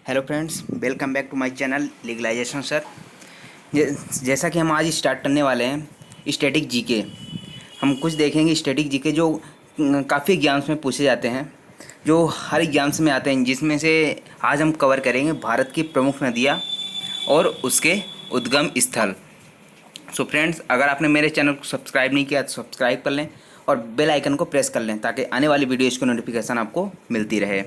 Hello friends, welcome back to my channel legalization sir. जैसा कि हम आज स्टार्ट करने वाले हैं स्टैटिक जीके। हम कुछ देखेंगे स्टैटिक जीके जो काफ़ी एग्जाम्स में पूछे जाते हैं, जो हर एग्जाम्स में आते हैं, जिसमें से आज हम कवर करेंगे भारत की प्रमुख नदियाँ और उसके उद्गम स्थल। सो फ्रेंड्स, अगर आपने मेरे चैनल को सब्सक्राइब नहीं किया तो सब्सक्राइब कर लें और बेल आइकन को प्रेस कर लें ताकि आने वाली वीडियोज़ की नोटिफिकेशन आपको मिलती रहे।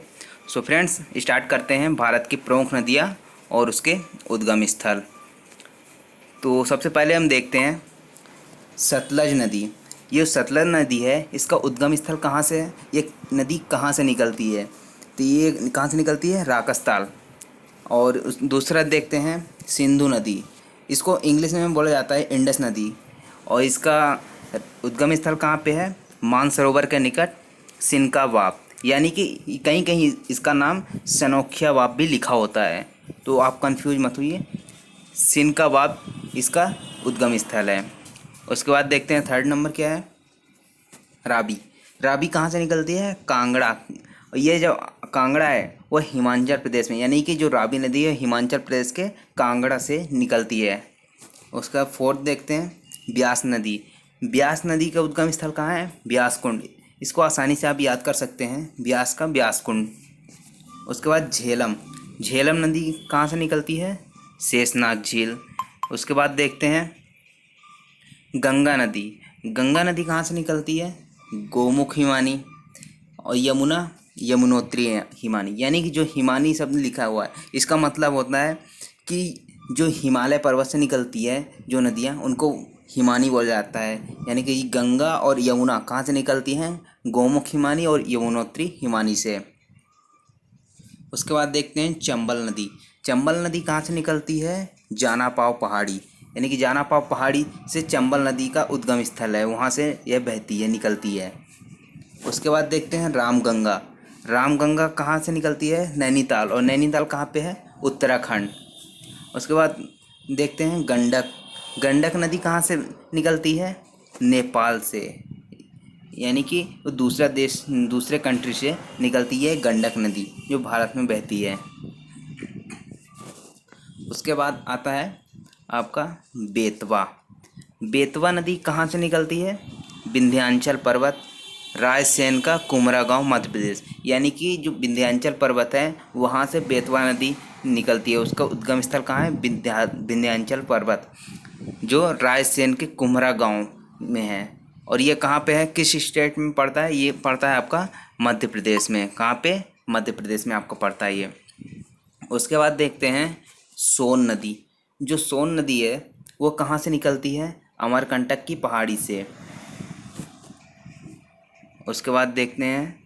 सो फ्रेंड्स, स्टार्ट करते हैं भारत की प्रमुख नदियाँ और उसके उद्गम स्थल। तो सबसे पहले हम देखते हैं सतलज नदी। ये सतलज नदी है, इसका उद्गम स्थल कहाँ से है, ये नदी कहाँ से निकलती है? तो ये कहाँ से निकलती है? राजस्थान। और दूसरा देखते हैं सिंधु नदी। इसको इंग्लिश में बोला जाता है इंडस नदी, और इसका उद्गम स्थल कहाँ पे है? मानसरोवर के निकट सिनका वाप, यानी कि कहीं कहीं इसका नाम सनोखिया वाप भी लिखा होता है, तो आप कंफ्यूज मत होइए। सिनका वाप इसका उद्गम स्थल है। उसके बाद देखते हैं थर्ड नंबर क्या है? राबी। राबी कहाँ से निकलती है? कांगड़ा। और ये जो कांगड़ा है वो हिमाचल प्रदेश में, यानी कि जो राबी नदी है हिमाचल प्रदेश के कांगड़ा से निकलती है। उसका फोर्थ देखते हैं ब्यास नदी। ब्यास नदी का उद्गम स्थल कहाँ है? ब्यास कुंड। इसको आसानी से आप याद कर सकते हैं, ब्यास का ब्यास कुंड। उसके बाद झेलम। झेलम नदी कहाँ से निकलती है? शेषनाग झील। उसके बाद देखते हैं गंगा नदी। गंगा नदी कहाँ से निकलती है? गोमुख हिमानी। और यमुना यमुनोत्री हिमानी, यानी कि जो हिमानी शब्द लिखा हुआ है इसका मतलब होता है कि जो हिमालय पर्वत से निकलती है जो नदियाँ, उनको हिमानी बोला जाता है। यानी कि गंगा और यमुना कहाँ से निकलती हैं? गोमुख हिमानी और यमुनोत्री हिमानी से। उसके बाद देखते हैं चंबल नदी। चंबल नदी कहाँ से निकलती है? जानापाव पहाड़ी, यानी कि जानापाव पहाड़ी से चंबल नदी का उद्गम स्थल है, वहाँ से यह बहती है, निकलती है। उसके बाद देखते हैं रामगंगा। रामगंगा कहाँ से निकलती है? नैनीताल। और नैनीताल कहाँ पे है? उत्तराखंड। उसके बाद देखते हैं गंडक। गंडक नदी कहाँ से निकलती है? नेपाल से, यानी कि वो दूसरा देश, दूसरे कंट्री से निकलती है गंडक नदी, जो भारत में बहती है। उसके बाद आता है आपका बेतवा। बेतवा नदी कहाँ से निकलती है? विंध्याचल पर्वत, रायसेन का कुमरा गांव, मध्य प्रदेश। यानी कि जो विंध्याचल पर्वत है वहाँ से बेतवा नदी निकलती है। उसका उद्गम स्थल कहाँ है? विंध्याचल पर्वत, जो रायसेन के कुमरा गांव में है। और ये कहाँ पे है, किस स्टेट में पड़ता है? ये पड़ता है आपका मध्य प्रदेश में। कहाँ पे? मध्य प्रदेश में आपको पड़ता है ये। उसके बाद देखते हैं सोन नदी। जो सोन नदी है वो कहाँ से निकलती है? अमरकंटक की पहाड़ी से। उसके बाद देखते हैं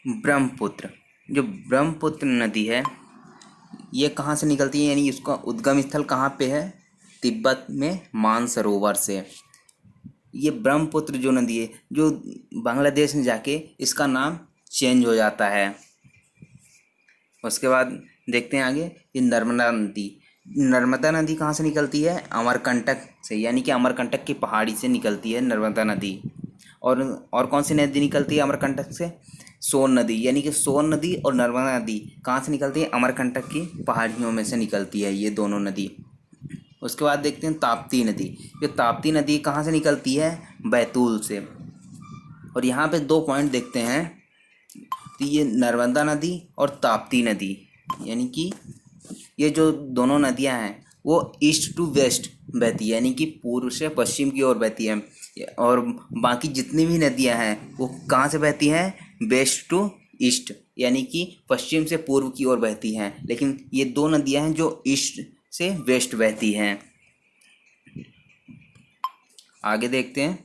ब्रह्मपुत्र। जो ब्रह्मपुत्र नदी है ये कहाँ से निकलती है, यानी इसका उद्गम स्थल कहाँ पे है? तिब्बत में मानसरोवर से। ये ब्रह्मपुत्र जो नदी है, जो बांग्लादेश में जाके इसका नाम चेंज हो जाता है। उसके बाद देखते हैं आगे ये नर्मदा नदी। नर्मदा नदी कहाँ से निकलती है? अमरकंटक से, यानी कि अमरकंटक की पहाड़ी से निकलती है नर्मदा नदी। और कौन सी नदी निकलती है अमरकंटक से? सोन नदी। यानी कि सोन नदी और नर्मदा नदी कहाँ से निकलती है? अमरकंटक की पहाड़ियों में से निकलती है ये दोनों नदी। उसके बाद देखते हैं ताप्ती नदी। ये ताप्ती नदी कहाँ से निकलती है? बैतूल से। और यहाँ पे 2 पॉइंट देखते हैं, तो ये नर्मदा नदी और ताप्ती नदी, यानी कि ये जो दोनों नदियाँ हैं वो ईस्ट टू वेस्ट बहती है, यानी कि पूर्व से पश्चिम की ओर बहती है। और बाकी जितनी भी नदियाँ हैं वो कहाँ से बहती हैं? वेस्ट टू ईस्ट, यानी कि पश्चिम से पूर्व की ओर बहती हैं। लेकिन ये 2 नदियाँ हैं जो ईस्ट से वेस्ट बहती हैं। आगे देखते हैं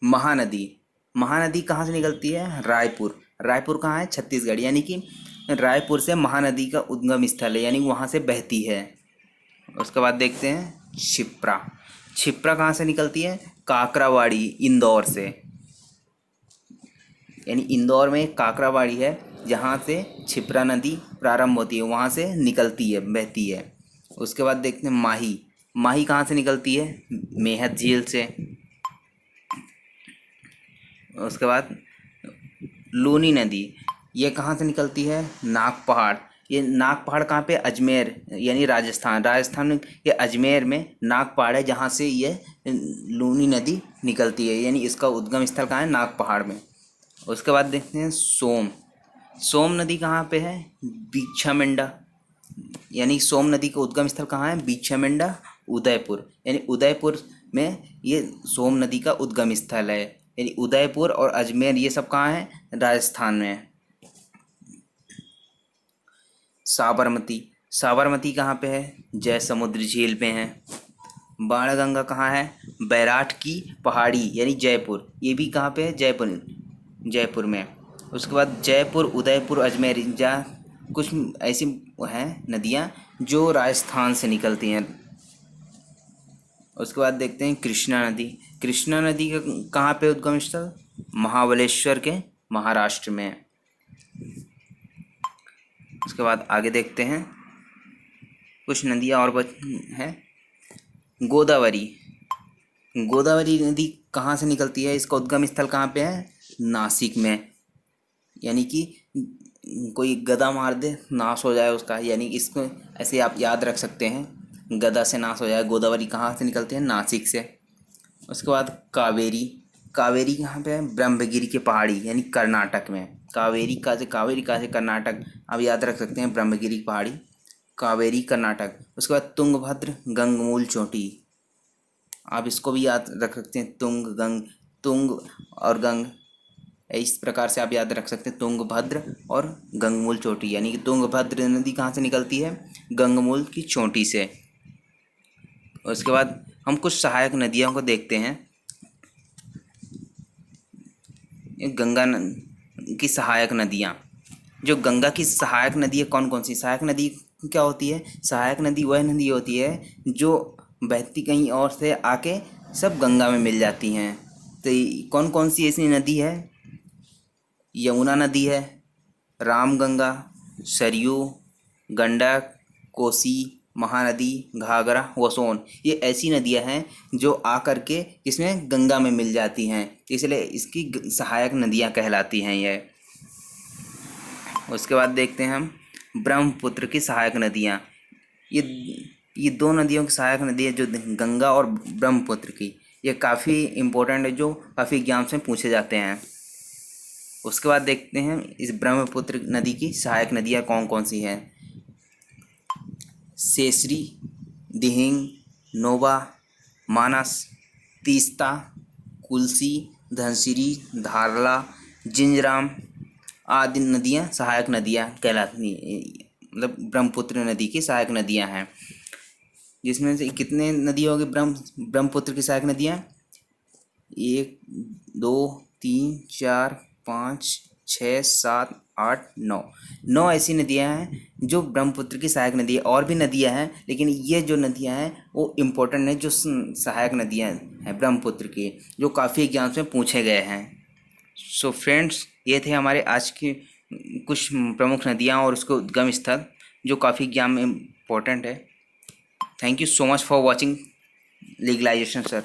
महानदी। महानदी कहाँ से निकलती है? रायपुर। रायपुर कहाँ है? छत्तीसगढ़। यानी कि रायपुर से महानदी का उद्गम स्थल है, यानी वहाँ से बहती है। उसके बाद देखते हैं क्षिप्रा। क्षिप्रा कहाँ से निकलती है? काकरावाड़ी, इंदौर से। यानी इंदौर में एक काकरावाड़ी है जहाँ से क्षिप्रा नदी प्रारंभ होती है, वहाँ से निकलती है, बहती है। उसके बाद देखते हैं माही। माही कहाँ से निकलती है? मेहत झील से। उसके बाद लूनी नदी। ये कहाँ से निकलती है? नाग पहाड़। ये नाग पहाड़ कहाँ पे? अजमेर यानी राजस्थान। राजस्थान में ये अजमेर में नाग पहाड़ है जहाँ से ये लूनी नदी निकलती है, यानी इसका उद्गम स्थल कहाँ है? नाग पहाड़ में। उसके बाद देखते हैं सोम। सोम नदी कहाँ पे है? बीछामेंडा। यानी सोम नदी का उद्गम स्थल कहाँ है? बीछामेंडा, उदयपुर। यानी उदयपुर में ये सोम नदी का उद्गम स्थल है। यानी उदयपुर और अजमेर ये सब कहाँ है? राजस्थान में है। साबरमती। साबरमती कहाँ पे है? जय समुद्र झील में है। बाणगंगा कहाँ है? बैराठ की पहाड़ी यानी जयपुर। ये भी कहाँ पे है? जयपुर, जयपुर में। उसके बाद जयपुर, उदयपुर, अजमेर, जहाँ कुछ ऐसी हैं नदियाँ जो राजस्थान से निकलती हैं। उसके बाद देखते हैं कृष्णा नदी। कृष्णा नदी का कहाँ पे उद्गम स्थल? महाबलेश्वर के महाराष्ट्र में है। उसके बाद आगे देखते हैं कुछ नदियाँ और हैं। गोदावरी। गोदावरी नदी कहाँ से निकलती है? इसका उद्गम स्थल कहाँ पे है? नासिक में। यानी कि कोई गदा मार दे नाश हो जाए उसका, यानी इसको ऐसे आप याद रख सकते हैं, गदा से नाश हो जाए। गोदावरी कहाँ से निकलती है? नासिक से। उसके बाद कावेरी। कावेरी कहाँ पे है? ब्रह्मगिरी की पहाड़ी यानी कर्नाटक में। कावेरी का से कर्नाटक, आप याद रख सकते हैं, ब्रह्मगिरी की पहाड़ी, कावेरी कर्नाटक। उसके बाद तुंगभद्र गंगमूल चोटी, आप इसको भी याद रख सकते हैं, तुंग और गंग, इस प्रकार से आप याद रख सकते हैं, तुंगभद्र और गंगमूल चोटी। यानी कि तुंगभद्र नदी कहाँ से निकलती है? गंगमूल की चोटी से। उसके बाद हम कुछ सहायक नदियों को देखते हैं। गंगा की सहायक नदियाँ, जो गंगा की सहायक नदी है कौन कौन सी? सहायक नदी क्या होती है? सहायक नदी वह नदी होती है जो बहती कहीं और से आके सब गंगा में मिल जाती हैं। तो कौन कौन सी ऐसी नदी है? यमुना नदी है, रामगंगा, सरयू, गंडक, कोसी, महानदी, घाघरा, वसोन, ये ऐसी नदियां हैं जो आकर के इसमें गंगा में मिल जाती हैं, इसलिए इसकी सहायक नदियां कहलाती हैं ये। उसके बाद देखते हैं हम ब्रह्मपुत्र की सहायक नदियां। ये दो नदियों की सहायक नदी है, जो गंगा और ब्रह्मपुत्र की, ये काफ़ी इम्पोर्टेंट है, जो काफ़ी एग्जाम से पूछे जाते हैं। उसके बाद देखते हैं इस ब्रह्मपुत्र नदी की सहायक नदियाँ कौन कौन सी हैं। सेसरी, दिहिंग, नोबा, मानस, तीस्ता, कुल्सी, धनसिरी, धारला, जिंजराम आदि नदियाँ सहायक नदियाँ कहलाती, मतलब ब्रह्मपुत्र नदी की सहायक नदियाँ हैं। जिसमें से कितने नदी होगी ब्रह्मपुत्र की सहायक नदियाँ? 1 2 3 4 5 6 7 8 9 ऐसी नदियां हैं जो ब्रह्मपुत्र की सहायक नदी है। और भी नदियां हैं, लेकिन ये जो नदियां हैं वो इम्पोर्टेंट है, जो सहायक नदियां हैं ब्रह्मपुत्र की, जो काफ़ी एग्जाम्स में पूछे गए हैं। सो फ्रेंड्स, ये थे हमारे आज की कुछ प्रमुख नदियां और उसके उद्गम स्थल, जो काफ़ी एग्जाम में इम्पोर्टेंट है। Thank you so much for watching legalisation sir.